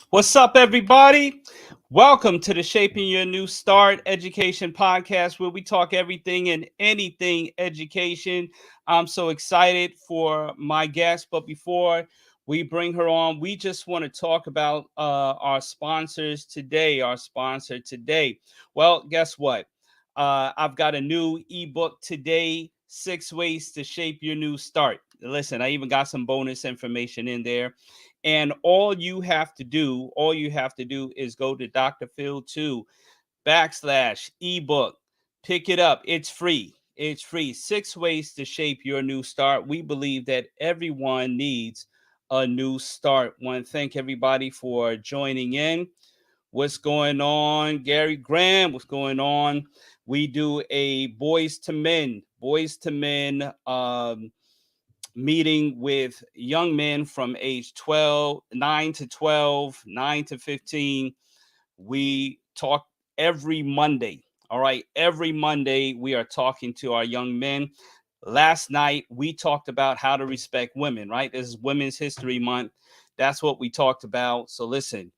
What's up, everybody? Welcome to the Shaping Your New Start Education Podcast, where we talk everything and anything education. I'm so excited for my guest, but before we bring her on, we just want to talk about our sponsors today. Our sponsor today. Well, guess what? I've got a new ebook today, 6 Ways to Shape Your New Start. Listen, I even got some bonus information in there. And all you have to do is go to Dr. Phil 2 /ebook. Pick it up. It's free. It's free. 6 Ways to Shape Your New Start. We believe that everyone needs a new start. Want to thank everybody for joining in. What's going on? Gary Graham, what's going on? We do a boys to men meeting with young men from age 9 to 12, 9 to 15. We talk every Monday. All right. Every Monday, we are talking to our young men. Last night, we talked about how to respect women, right? This is Women's History Month. That's what we talked about. So listen,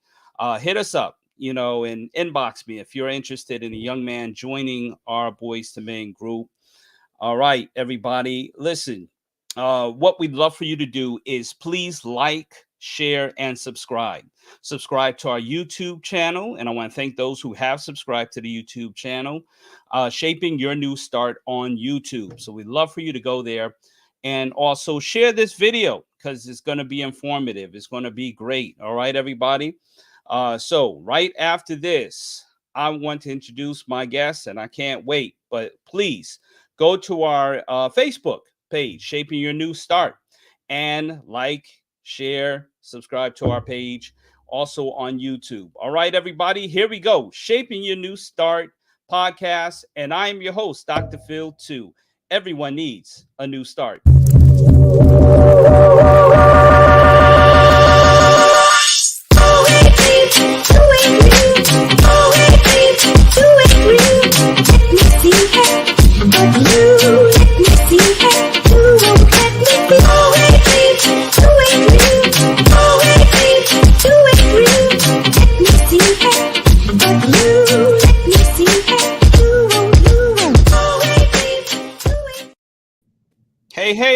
hit us up, and inbox me if you're interested in a young man joining our Boys to Men group. All right, everybody, listen. What we'd love for you to do is please like, share, and subscribe. Subscribe to our YouTube channel. And I want to thank those who have subscribed to the YouTube channel, Shaping Your New Start on YouTube. So we'd love for you to go there and also share this video because it's going to be informative. It's going to be great. All right, everybody. So right after this, I want to introduce my guest and I can't wait, but please go to our Facebook page, Shaping Your New Start, and like, share, subscribe to our page, also on YouTube. All right, everybody, here we go. Shaping Your New Start podcast, and I am your host, Dr. Phil 2. Everyone needs a new start.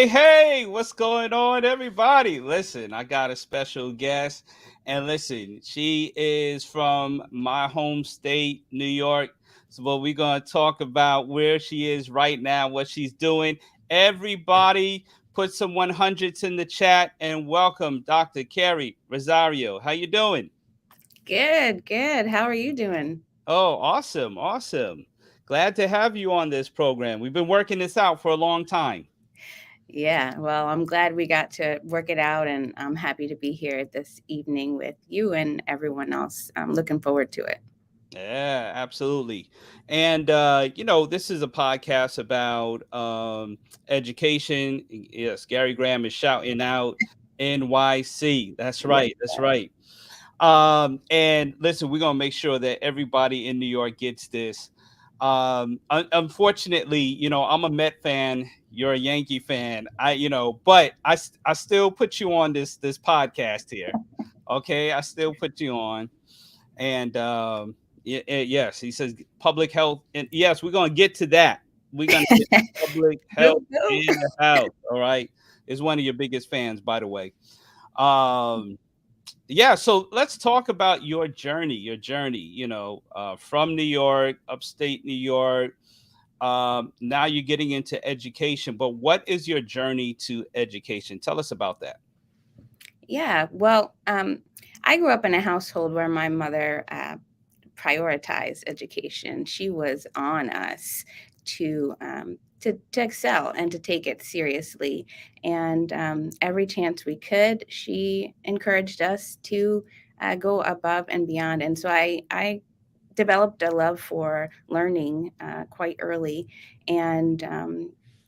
Hey, what's going on, everybody? Listen, I got a special guest, and listen, she is from my home state, New York. So we're going to talk about where she is right now, what she's doing. Everybody put some 100s in the chat and welcome Dr. Carrie Rosario. How you doing? Good. How are you doing? Oh, awesome. Glad to have you on this program. We've been working this out for a long time. Yeah, well, I'm glad we got to work it out, and I'm happy to be here this evening with you and everyone else. I'm looking forward to it. Yeah, absolutely. And, this is a podcast about education. Yes, Gary Graham is shouting out NYC. That's right. And listen, we're going to make sure that everybody in New York gets this. Unfortunately, I'm a Met fan. You're a Yankee fan. But I still put you on this podcast here. Okay, I still put you on, and yes, he says public health, and yes, we're gonna get to that. We're gonna get public health in the house. All right, is one of your biggest fans, by the way. Um, yeah, so let's talk about your journey. Your journey, from New York, upstate New York. Now you're getting into education, but what is your journey to education? Tell us about that. Yeah, well, I grew up in a household where my mother prioritize education. She was on us to excel and to take it seriously. And every chance we could, she encouraged us to go above and beyond. And so I developed a love for learning quite early, and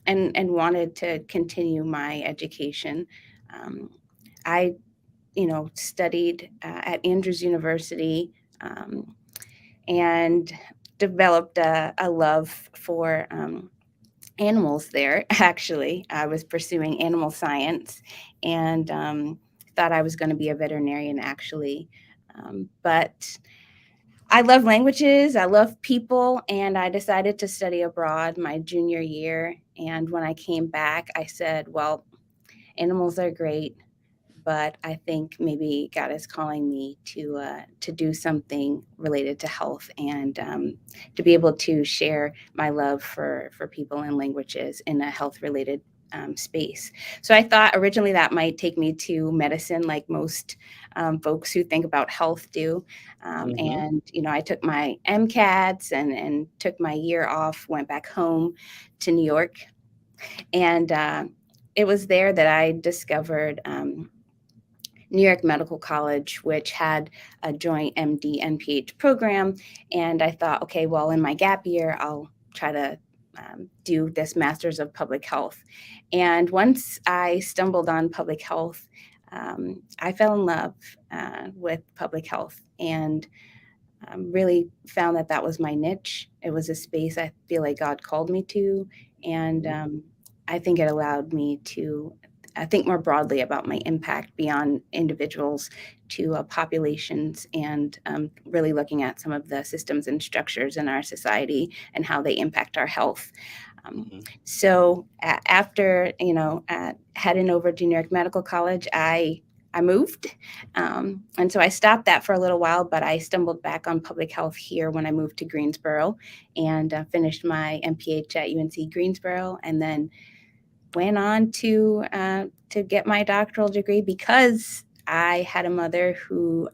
and wanted to continue my education. Um, I studied at Andrews University, and developed a love for animals there. Actually, I was pursuing animal science, and thought I was going to be a veterinarian, actually. But I love languages, I love people, and I decided to study abroad my junior year. And when I came back, I said, well, animals are great, but I think maybe God is calling me to do something related to health, and to be able to share my love for people and languages in a health related space. So I thought originally that might take me to medicine, like most folks who think about health do. Hmm. And I took my MCATs and took my year off, went back home to New York, and it was there that I discovered New York Medical College, which had a joint MD NPH program. And I thought, okay, well, in my gap year, I'll try to do this Master's of Public Health. And once I stumbled on public health, I fell in love with public health, and really found that that was my niche. It was a space I feel like God called me to. And I think it allowed me to think more broadly about my impact beyond individuals to populations, and really looking at some of the systems and structures in our society and how they impact our health. Um, Hmm. so after heading over to New York Medical College, I moved, and so I stopped that for a little while. But I stumbled back on public health here when I moved to Greensboro, and finished my MPH at UNC Greensboro, and then went on to get my doctoral degree because I had a mother who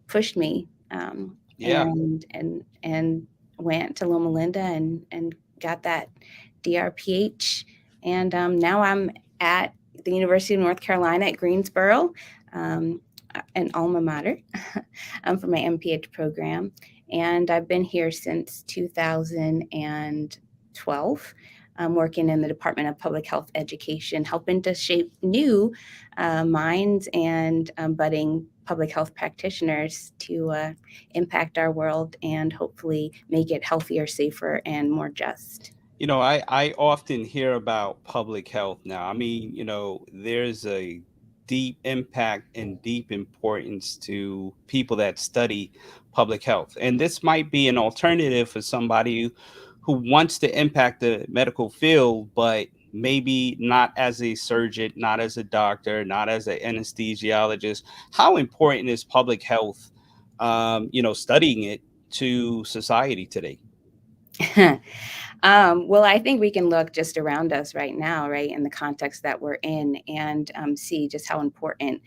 pushed me, Yeah. and went to Loma Linda and got that DrPH, and now I'm at the University of North Carolina at Greensboro, um, an alma mater, for my MPH program, and I've been here since 2012. Working in the Department of Public Health Education, helping to shape new minds and budding public health practitioners to impact our world and hopefully make it healthier, safer, and more just. I often hear about public health now. I mean, there's a deep impact and deep importance to people that study public health. And this might be an alternative for somebody who wants to impact the medical field, but maybe not as a surgeon, not as a doctor, not as an anesthesiologist. How important is public health, studying it to society today? Well, I think we can look just around us right now, right, in the context that we're in, and see just how important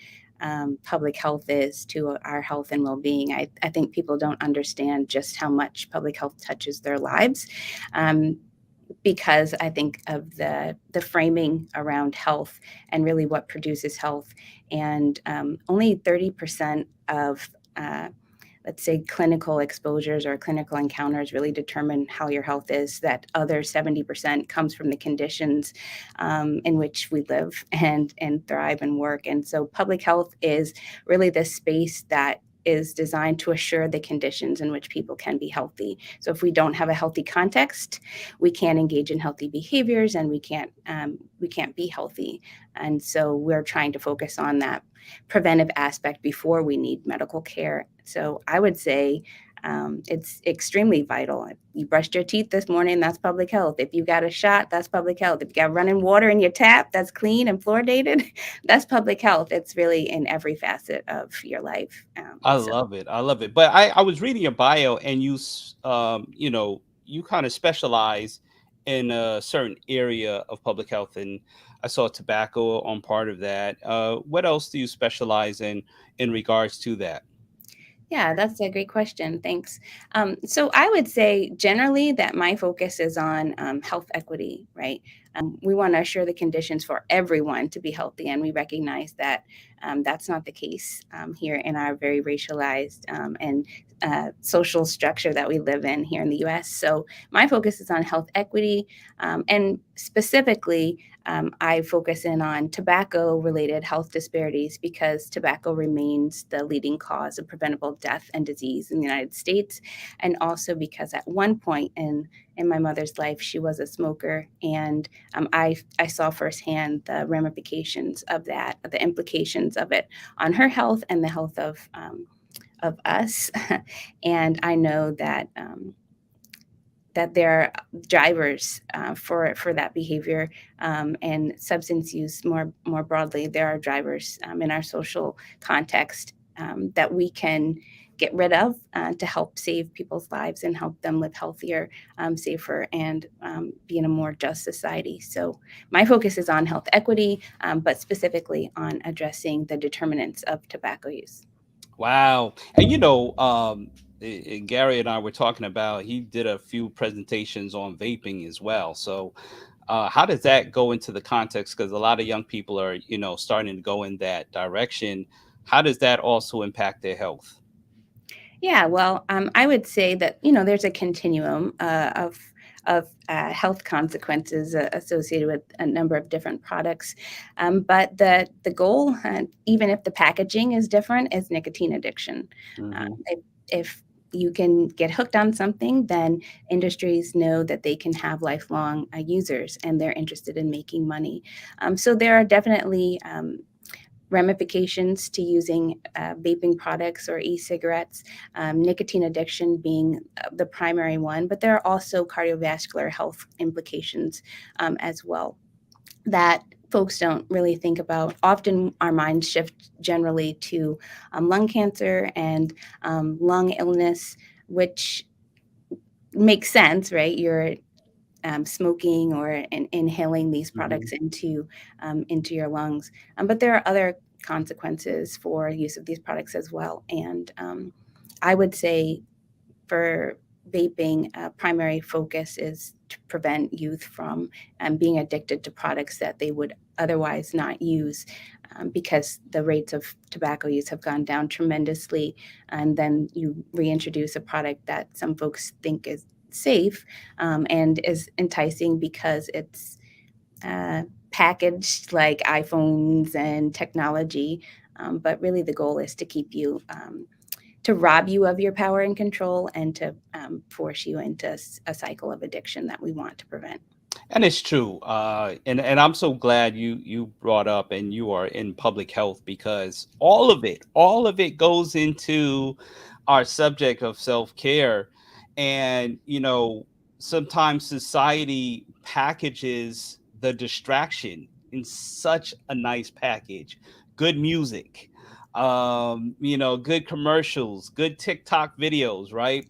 public health is to our health and well being. I think people don't understand just how much public health touches their lives. Um, because I think of the framing around health and really what produces health, and only 30% of let's say clinical exposures or clinical encounters really determine how your health is. That other 70% comes from the conditions in which we live and thrive and work. And so public health is really the space that is designed to assure the conditions in which people can be healthy. So if we don't have a healthy context, we can't engage in healthy behaviors, and we can't be healthy. And so we're trying to focus on that preventive aspect before we need medical care. So I would say It's extremely vital. If you brushed your teeth this morning, that's public health. If you got a shot, that's public health. If you got running water in your tap that's clean and fluoridated, that's public health. It's really in every facet of your life. I So love it. I love it. But I was reading your bio and you kind of specialize in a certain area of public health, and I saw tobacco on part of that. What else do you specialize in regards to that? yeah, that's a great question. Thanks. So I would say generally that my focus is on health equity, right? We want to assure the conditions for everyone to be healthy, and we recognize that that's not the case here in our very racialized and social structure that we live in here in the US. So my focus is on health equity, and specifically I focus in on tobacco related health disparities because tobacco remains the leading cause of preventable death and disease in the United States. And also because at one point in my mother's life, she was a smoker. And I saw firsthand the ramifications of that, the implications of it on her health and the health of us. And I know that. That there are drivers for that behavior and substance use more broadly. There are drivers in our social context that we can get rid of to help save people's lives and help them live healthier, safer, and be in a more just society. So my focus is on health equity, but specifically on addressing the determinants of tobacco use. Wow. And Gary and I were talking about, he did a few presentations on vaping as well. So how does that go into the context? Because a lot of young people are, starting to go in that direction. How does that also impact their health? Yeah, well, I would say that there's a continuum of health consequences associated with a number of different products, but the goal, even if the packaging is different, is nicotine addiction. Hmm. If you can get hooked on something, then industries know that they can have lifelong users, and they're interested in making money. So there are definitely ramifications to using vaping products or e-cigarettes, nicotine addiction being the primary one, but there are also cardiovascular health implications as well that folks don't really think about. Often our minds shift generally to lung cancer and lung illness, which makes sense, right? You're smoking or inhaling these Hmm. products into your lungs. But there are other consequences for use of these products as well. And I would say for vaping, primary focus is to prevent youth from being addicted to products that they would otherwise not use. Because the rates of tobacco use have gone down tremendously, and then you reintroduce a product that some folks think is safe and is enticing because it's packaged like iPhones and technology. But really, the goal is to keep you, to rob you of your power and control, and to force you into a cycle of addiction that we want to prevent. And it's true. And I'm so glad you brought up and you are in public health, because all of it goes into our subject of self-care. And sometimes society packages the distraction in such a nice package. Good music, good commercials, good TikTok videos, right?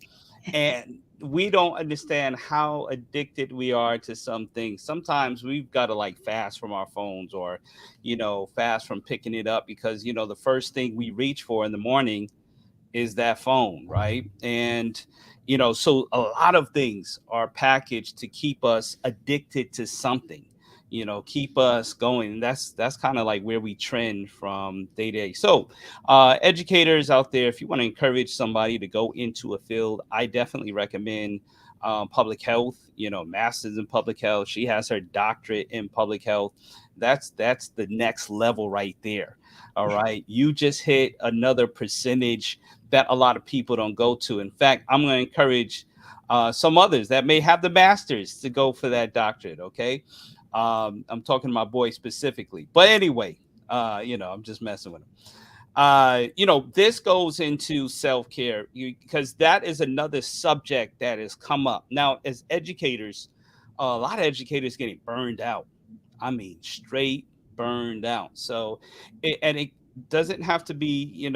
And we don't understand how addicted we are to some things. Sometimes we've got to like fast from our phones, or fast from picking it up, because the first thing we reach for in the morning is that phone, right? And so a lot of things are packaged to keep us addicted to something, keep us going. And that's kind of like where we trend from day to day. So educators out there, if you want to encourage somebody to go into a field, I definitely recommend public health, masters in public health. She has her doctorate in public health. That's the next level right there. All right, you just hit another percentage that a lot of people don't go to. In fact, I'm going to encourage some others that may have the masters to go for that doctorate. Okay, I'm talking to my boy specifically, but anyway, I'm just messing with him. This goes into self-care because that is another subject that has come up now as educators. A lot of educators getting burned out. I mean, straight burned out. So, and it doesn't have to be,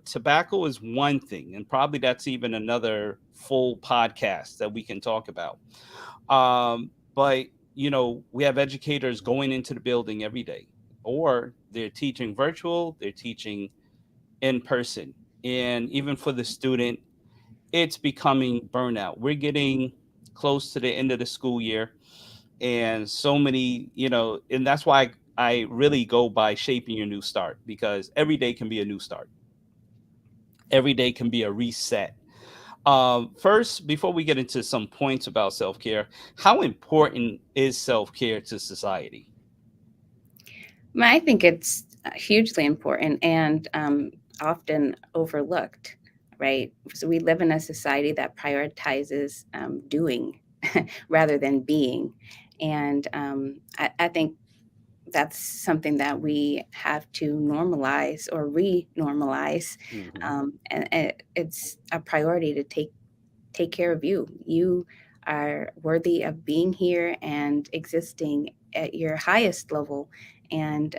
tobacco is one thing, and probably that's even another full podcast that we can talk about. But we have educators going into the building every day, or they're teaching virtual, they're teaching in person. And even for the student, it's becoming burnout. We're getting close to the end of the school year, and so many, and that's why I really go by shaping your new start, because every day can be a new start. Every day can be a reset. First, before we get into some points about self care, how important is self care to society? I think it's hugely important and often overlooked, right? So we live in a society that prioritizes doing rather than being. And I think that's something that we have to normalize or re-normalize, Hmm. and it's a priority to take care of you. You are worthy of being here and existing at your highest level. And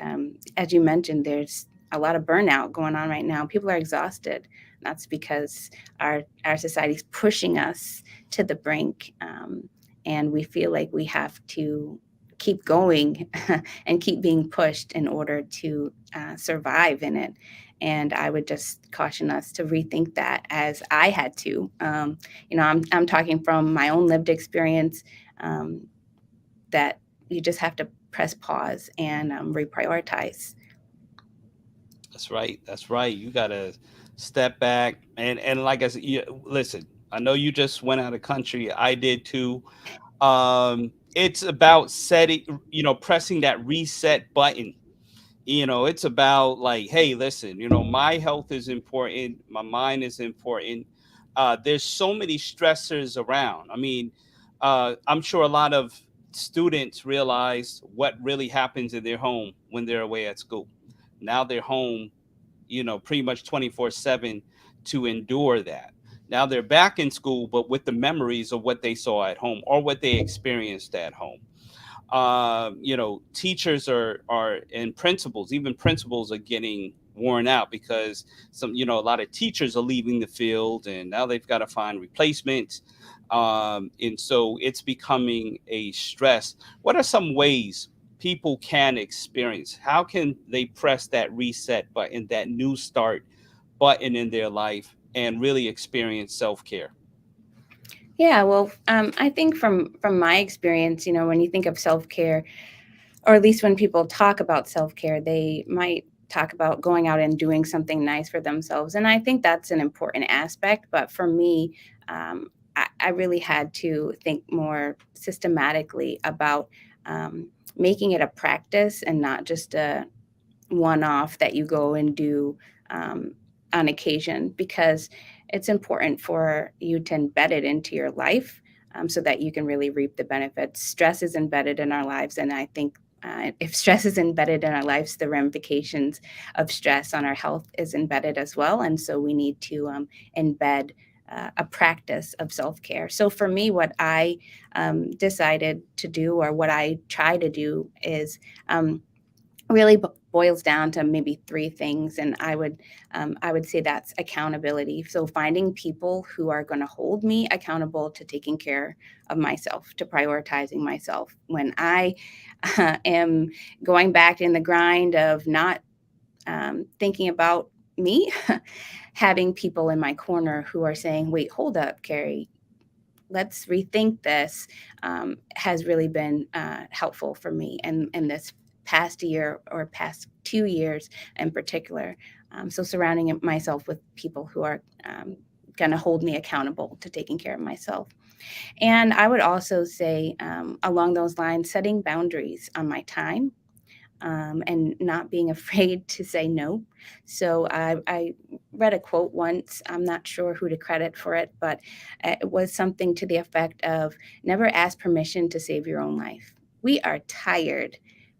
as you mentioned, there's a lot of burnout going on right now. People are exhausted. That's because our society's pushing us to the brink, and we feel like we have to keep going and keep being pushed in order to survive in it. And I would just caution us to rethink that, as I had to. I'm talking from my own lived experience, um, that you just have to press pause and reprioritize. That's right. That's right. You gotta step back and like I said, listen. I know you just went out of country. I did too. It's about setting, pressing that reset button. It's about like, hey, listen, my health is important, my mind is important. There's so many stressors around. I mean, I'm sure a lot of students realize what really happens in their home when they're away at school. Now they're home, pretty much 24/7 to endure that. Now they're back in school, but with the memories of what they saw at home or what they experienced at home. Teachers are and principals, even principals are getting worn out because a lot of teachers are leaving the field, and now they've got to find replacements. And so it's becoming a stress. What are some ways people can experience? How can they press that reset button, that new start button in their life, and really experience self-care? Yeah, well, I think from my experience, when you think of self care, or at least when people talk about self care, they might talk about going out and doing something nice for themselves, and I think that's an important aspect. But for me, I really had to think more systematically about making it a practice and not just a one off that you go and do um, on occasion, because it's important for you to embed it into your life, so that you can really reap the benefits. Stress is embedded in our lives, and I think if stress is embedded in our lives, the ramifications of stress on our health is embedded as well. And so we need to embed a practice of self care. So for me, what I decided to do, or what I try to do, is really boils down to maybe three things, and I would say that's accountability. So finding people who are going to hold me accountable to taking care of myself, to prioritizing myself when I am going back in the grind of not thinking about me. Having people in my corner who are saying, wait, hold up, Carrie, let's rethink this, has really been helpful for me in this past year, or past 2 years in particular. So surrounding myself with people who are going to hold me accountable to taking care of myself. And I would also say, along those lines, setting boundaries on my time, and not being afraid to say no. So I read a quote once. I'm not sure who to credit for it, but it was something to the effect of, never ask permission to save your own life. We are tired.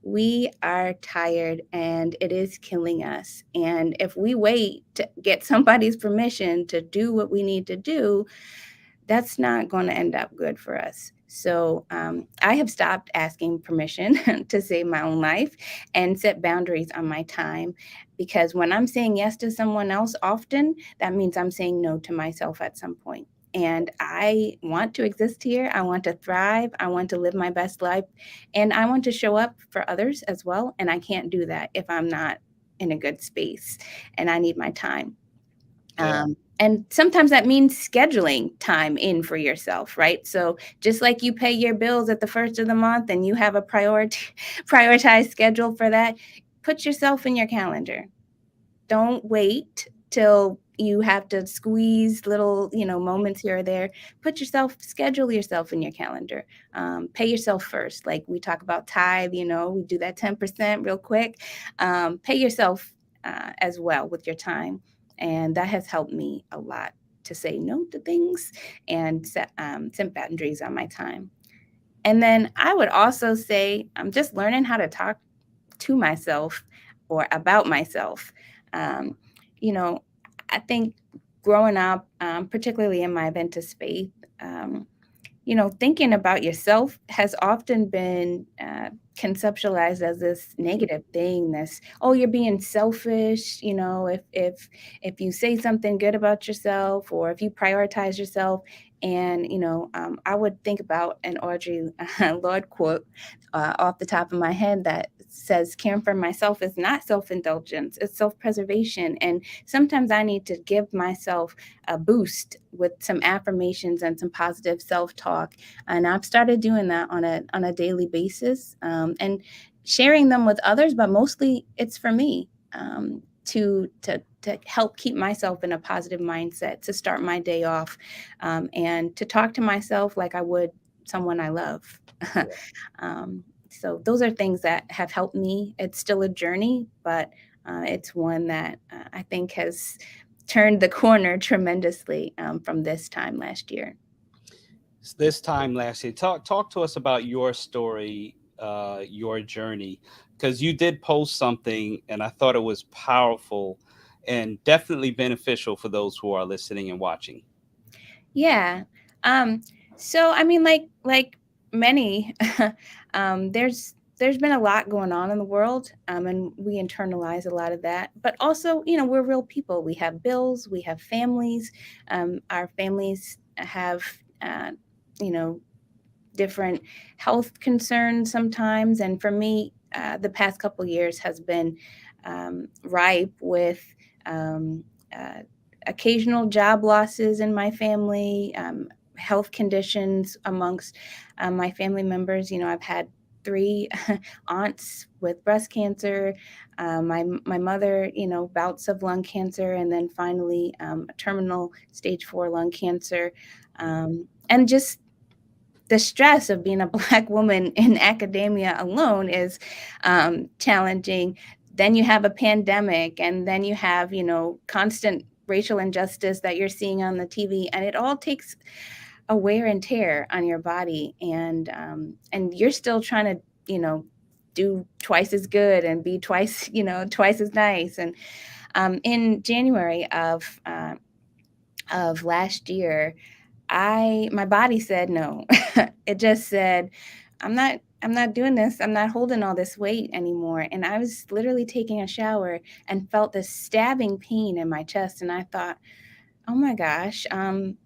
We are tired and it is killing us. And if we wait to get somebody's permission to do what we need to do, that's not going to end up good for us. So I have stopped asking permission to save my own life and set boundaries on my time, because when I'm saying yes to someone else often, that means I'm saying no to myself at some point. And I want to exist here. I want to thrive. I want to live my best life. And I want to show up for others as well. And I can't do that if I'm not in a good space and I need my time. Yeah. And sometimes that means scheduling time in for yourself, right? So just like you pay your bills at the first of the month and you have a prioritized schedule for that, put yourself in your calendar. Don't wait till you have to squeeze little, moments here or there. Schedule yourself in your calendar. Pay yourself first. Like we talk about tithe, we do that 10% real quick. Pay yourself as well with your time. And that has helped me a lot to say no to things and set boundaries on my time. And then I would also say I'm just learning how to talk to myself or about myself. Um, you know, I think growing up, particularly in my Adventist faith, thinking about yourself has often been conceptualized as this negative thing. This, oh, you're being selfish. If you say something good about yourself or if you prioritize yourself. And I would think about an Audrey Lorde quote off the top of my head that says, "Caring for myself is not self-indulgence; it's self-preservation." And sometimes I need to give myself a boost with some affirmations and some positive self-talk, and I've started doing that on a daily basis, and sharing them with others, but mostly it's for me, to help keep myself in a positive mindset, to start my day off, and to talk to myself like I would someone I love. Yeah. So those are things that have helped me. It's still a journey, but it's one that I think has turned the corner tremendously from this time last year. This time last year, talk to us about your story, your journey, because you did post something, and I thought it was powerful and definitely beneficial for those who are listening and watching. Yeah. Um, so I mean, like many, there's been a lot going on in the world, and we internalize a lot of that. But also, we're real people. We have bills. We have families. Our families have, uh, you know, different health concerns sometimes. And for me, the past couple years has been ripe with um, uh, occasional job losses in my family, health conditions amongst my family members. I've had three aunts with breast cancer, my mother, bouts of lung cancer, and then finally terminal stage 4 lung cancer. And just the stress of being a Black woman in academia alone is challenging. Then you have a pandemic, and then you have, constant racial injustice that you're seeing on the TV, and it all takes a wear and tear on your body, and you're still trying to, do twice as good and be twice, twice as nice. And in January of last year, my body said no. It just said, I'm not doing this. I'm not holding all this weight anymore. And I was literally taking a shower and felt this stabbing pain in my chest. And I thought, oh my gosh, I'm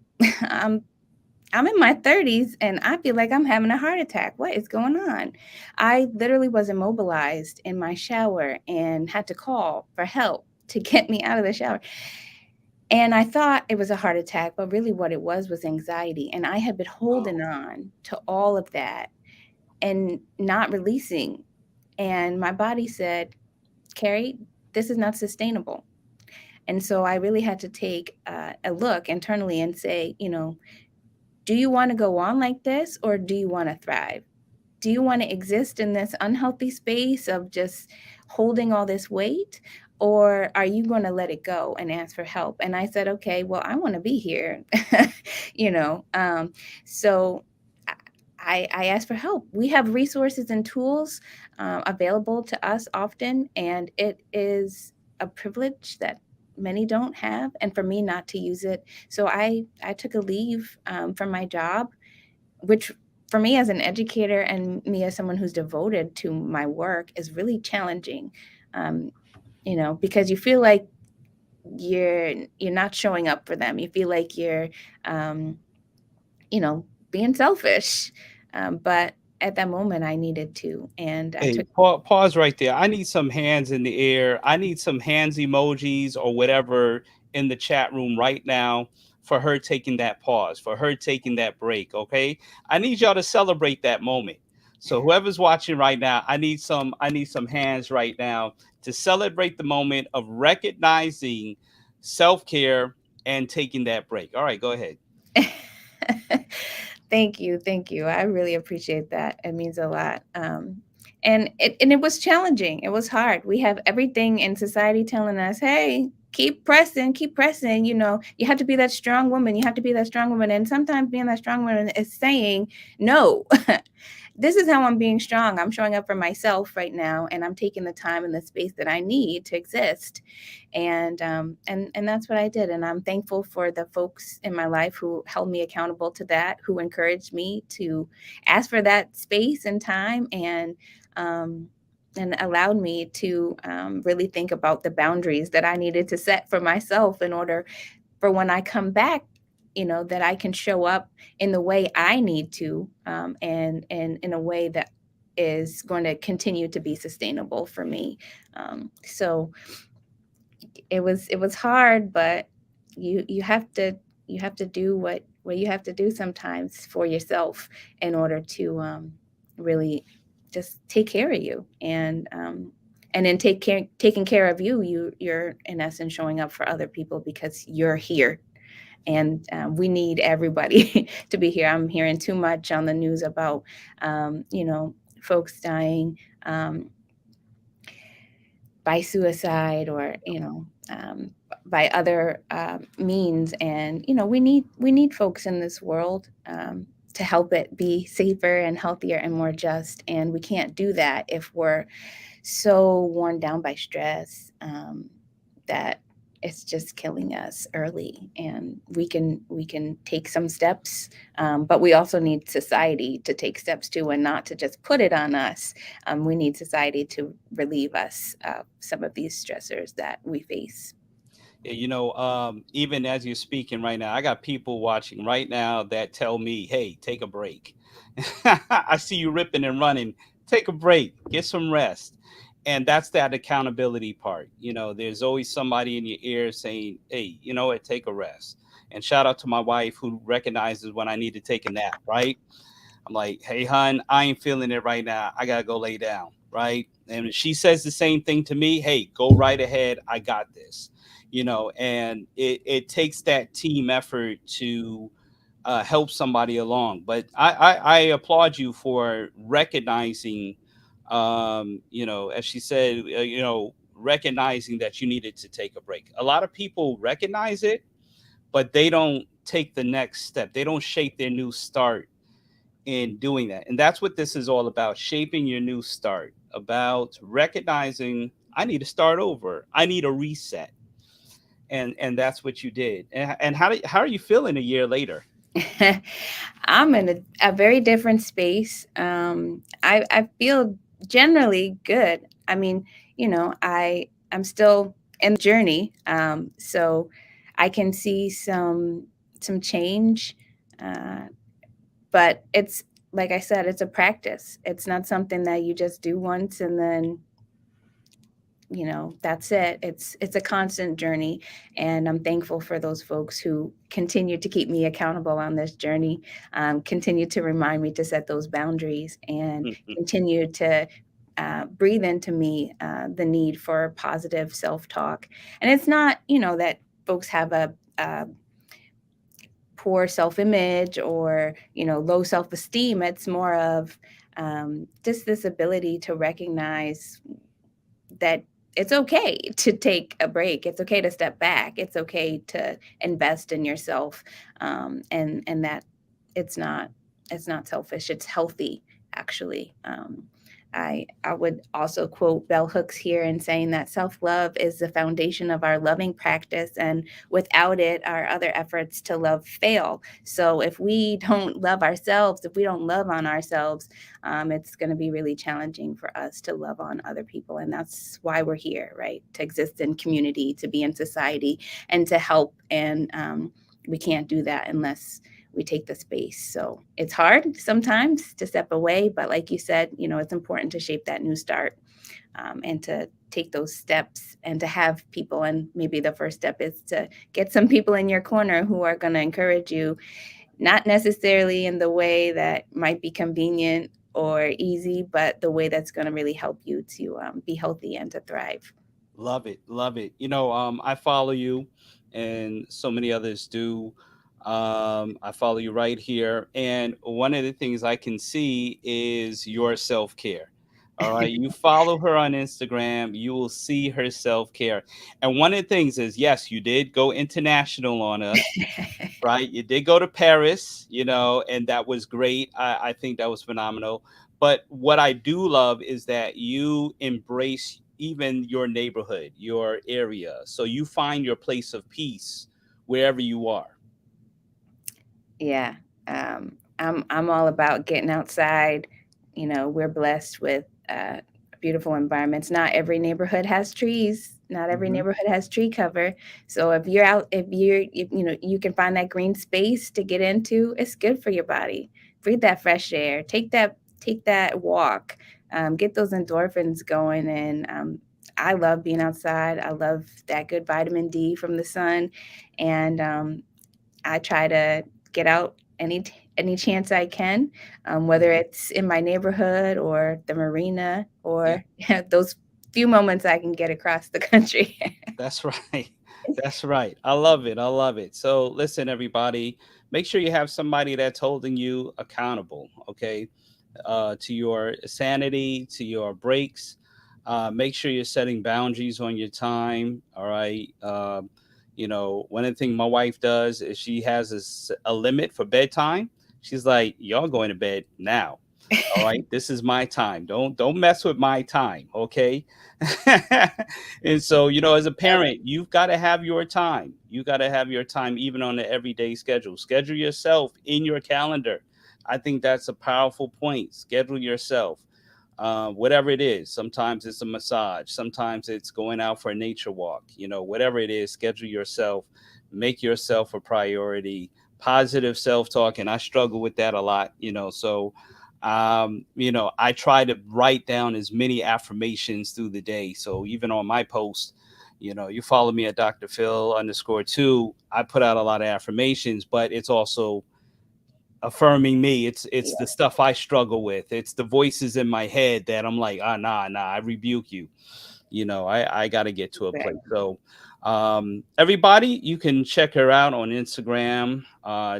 I'm in my 30s and I feel like I'm having a heart attack. What is going on? I literally was immobilized in my shower and had to call for help to get me out of the shower. And I thought it was a heart attack, but really what it was anxiety. And I had been holding Wow. on to all of that and not releasing. And my body said, Carrie, this is not sustainable. And so I really had to take a look internally and say, do you want to go on like this or do you want to thrive? Do you want to exist in this unhealthy space of just holding all this weight? Or are you going to let it go and ask for help? And I said, okay, well, I want to be here, you know. So I, I ask for help. We have resources and tools available to us often, and it is a privilege that many don't have, and for me not to use it. So I took a leave from my job, which for me as an educator and me as someone who's devoted to my work is really challenging. Um, because you feel like you're not showing up for them. You feel like you're um, being selfish. But at that moment, I needed to, and I Hey, took. pause right there. I need some hands in the air. I need some hands emojis or whatever in the chat room right now for her taking that pause, for her taking that break. Okay, I need y'all to celebrate that moment. So whoever's watching right now, I need some hands right now to celebrate the moment of recognizing self care and taking that break. All right, go ahead. Thank you, thank you. I really appreciate that. It means a lot. And it was challenging. It was hard. We have everything in society telling us, "Hey, keep pressing, keep pressing." You have to be that strong woman. You have to be that strong woman. And sometimes being that strong woman is saying no. This is how I'm being strong. I'm showing up for myself right now, and I'm taking the time and the space that I need to exist. And that's what I did. And I'm thankful for the folks in my life who held me accountable to that, who encouraged me to ask for that space and time, um, and allowed me to really think about the boundaries that I needed to set for myself in order for when I come back, that I can show up in the way I need to, and in a way that is going to continue to be sustainable for me. So it was hard, but you have to do what you have to do sometimes for yourself in order to really just take care of you, and then taking care of you, you're in essence showing up for other people because you're here, and we need everybody to be here. I'm hearing too much on the news about folks dying by suicide, or by other means, and we need folks in this world to help it be safer and healthier and more just, and we can't do that if we're so worn down by stress that it's just killing us early. And we can take some steps, but we also need society to take steps too, and not to just put it on us. We need society to relieve us of some of these stressors that we face. Yeah, even as you're speaking right now, I got people watching right now that tell me, hey, take a break. I see you ripping and running. Take a break, get some rest. And that's that accountability part. There's always somebody in your ear saying, hey, you know what, take a rest. And shout out to my wife who recognizes when I need to take a nap, right? I'm like, hey, hun, I ain't feeling it right now. I got to go lay down, right? And if she says the same thing to me, hey, go right ahead. I got this, and it takes that team effort to help somebody along. But I applaud you for recognizing, as she said, recognizing that you needed to take a break. A lot of people recognize it, but they don't take the next step. They don't shape their new start in doing that. And that's what this is all about, shaping your new start, about recognizing I need to start over. I need a reset. And that's what you did. And how are you feeling a year later? I'm in a very different space. I feel generally good. I mean, I'm still in the journey, so I can see some change, uh, but it's like I said, it's a practice. It's not something that you just do once and then that's it. It's a constant journey, and I'm thankful for those folks who continue to keep me accountable on this journey, continue to remind me to set those boundaries, and continue to breathe into me the need for positive self-talk. And it's not that folks have a poor self-image or low self-esteem. It's more of just this ability to recognize that it's okay to take a break. It's okay to step back. It's okay to invest in yourself, and that it's not It's not selfish, it's healthy, actually. I would also quote bell hooks here in saying that self-love is the foundation of our loving practice, and without it our other efforts to love fail. So if we don't love ourselves, if we don't love on ourselves, it's going to be really challenging for us to love on other people. And that's why we're here, right? To exist in community, to be in society, and to help. And we can't do that unless we take the space. So it's hard sometimes to step away, but like you said, it's important to shape that new start, and to take those steps and to have people. And maybe the first step is to get some people in your corner who are going to encourage you, not necessarily in the way that might be convenient or easy, but the way that's going to really help you to be healthy and to thrive. Love it, love it. I follow you, and so many others do. I follow you right here, and one of the things I can see is your self care. All right, you follow her on Instagram, you will see her self care, and one of the things is, yes, you did go international on us, right? You did go to Paris, and that was great. I think that was phenomenal. But what I do love is that you embrace even your neighborhood, your area. So you find your place of peace wherever you are. Yeah. I'm all about getting outside. We're blessed with beautiful environments. Not every neighborhood has trees. Not every Hmm. neighborhood has tree cover. So if you're out, if you can find that green space to get into, it's good for your body. Breathe that fresh air. Take that walk. Get those endorphins going. And I love being outside. I love that good vitamin D from the sun, and I try to get out any chance I can, whether Hmm. it's in my neighborhood or the marina Yeah, or those few moments I can get across the country. that's right. That's right. I love it. I love it. So listen, everybody, make sure you have somebody that's holding you accountable. Okay, to your sanity, to your breaks. Make sure you're setting boundaries on your time. All right. One of the things my wife does is she has a limit for bedtime. She's like, "Y'all going to bed now. All right, this is my time. Don't mess with my time, okay?" And so, as a Love it. parent, you've got to have your time. You got to have your time, even on the everyday schedule. Schedule yourself in your calendar. I think that's a powerful point. Schedule yourself, whatever it is. Sometimes it's a massage. Sometimes it's going out for a nature walk. Whatever it is, schedule yourself. Make yourself a priority. Positive self talk, and I struggle with that a lot. So I try to write down as many affirmations through the day. So even on my post, you follow me at Dr. Phil _2. I put out a lot of affirmations, but it's also affirming me. It's the Yeah, stuff I struggle with. It's the voices in my head that I'm like, ah, nah, nah, I rebuke you. I got to get to a place. exactly. So, everybody, you can check her out on Instagram,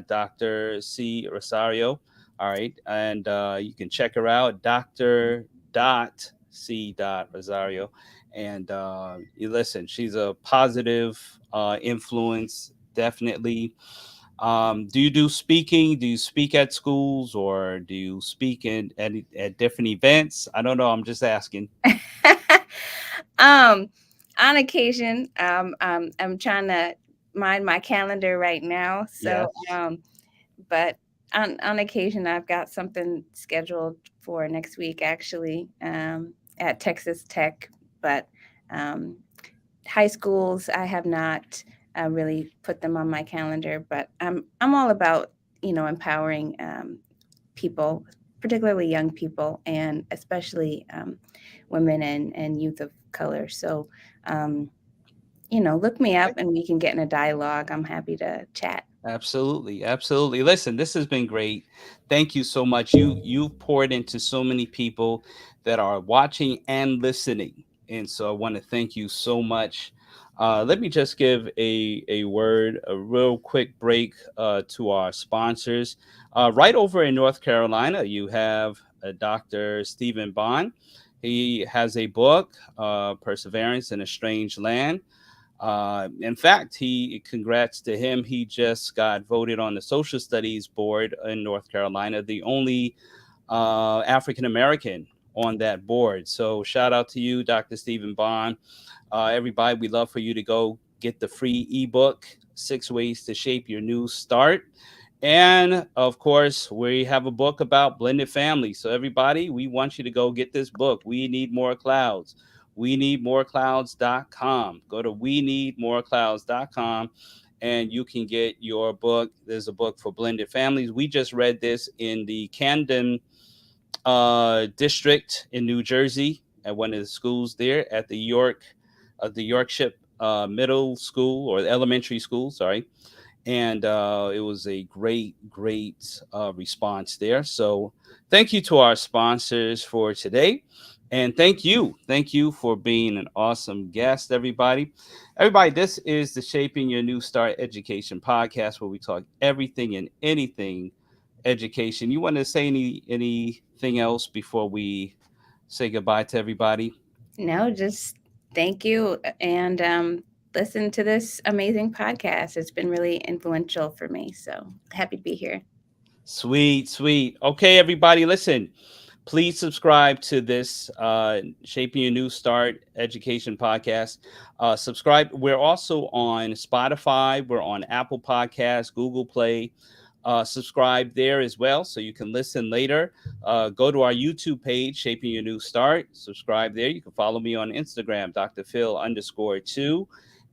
Dr. C Rosario. All right, and you can check her out, Dr. C Rosario. And you listen, she's a positive influence, definitely. Do you do speaking? Do you speak at schools, or do you speak at different events? I don't know. I'm just asking. um, on occasion, I'm trying to mind my calendar right now. So, Yes. but on occasion, I've got something scheduled for next week, actually, at Texas Tech. But um, high schools, I have not really put them on my calendar. But I'm all about empowering people, particularly young people, and especially women and youth of color. So, um, look me up and we can get in a dialogue. I'm happy to chat. Absolutely, absolutely. Listen, this has been great. Thank you so much. You've poured into so many people that are watching and listening, and so I want to thank you so much. Let me just give a word, a real quick break to our sponsors. Right over in North Carolina, you have Dr. Stephen Bond. He has a book, Perseverance in a Strange Land. In fact, congrats to him. He just got voted on the Social Studies Board in North Carolina, the only African American on that board. So shout out to you, Dr. Stephen Bond. Everybody, we'd love for you to go get the free ebook, 6 Ways to Shape Your New Start. And of course, we have a book about blended families. So everybody, we want you to go get this book. We Need More Clouds. We Need More Clouds.com. Go to We Need More Clouds.com and you can get your book. There's a book for blended families. We just read this in the Camden district in New Jersey at one of the schools there at the Yorkshire Middle School or the elementary school. Sorry. And it was a great response there. So thank you to our sponsors for today. And thank you for being an awesome guest, everybody. This is the Shaping Your New Start Education podcast, where we talk everything and anything education. You want to say anything else before we say goodbye to everybody? No, just thank you. And listen to this amazing podcast. It's been really influential for me. So happy to be here. Sweet. Okay, everybody, listen. Please subscribe to this Shaping Your New Start Education podcast. Subscribe. We're also on Spotify. We're on Apple Podcasts, Google Play. Subscribe there as well so you can listen later. Go to our YouTube page, Shaping Your New Start. Subscribe there. You can follow me on Instagram, drphil_2.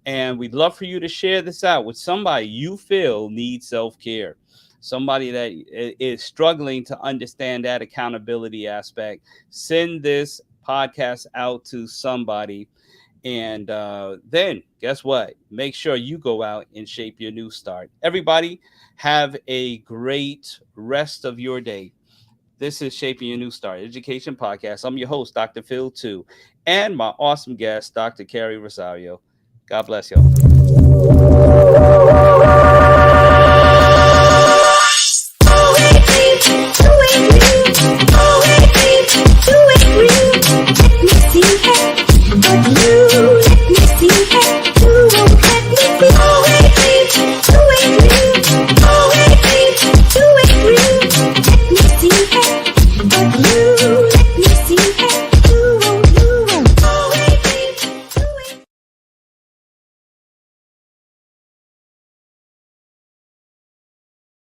And we'd love for you to share this out with somebody you feel needs self-care. Somebody that is struggling to understand that accountability aspect. Send this podcast out to somebody. And then guess what? Make sure you go out and shape your new start. Everybody, have a great rest of your day. This is Shaping Your New Start Education Podcast. I'm your host, Dr. Phil 2, and my awesome guest, Dr. Carrie Rosario. God bless y'all. But you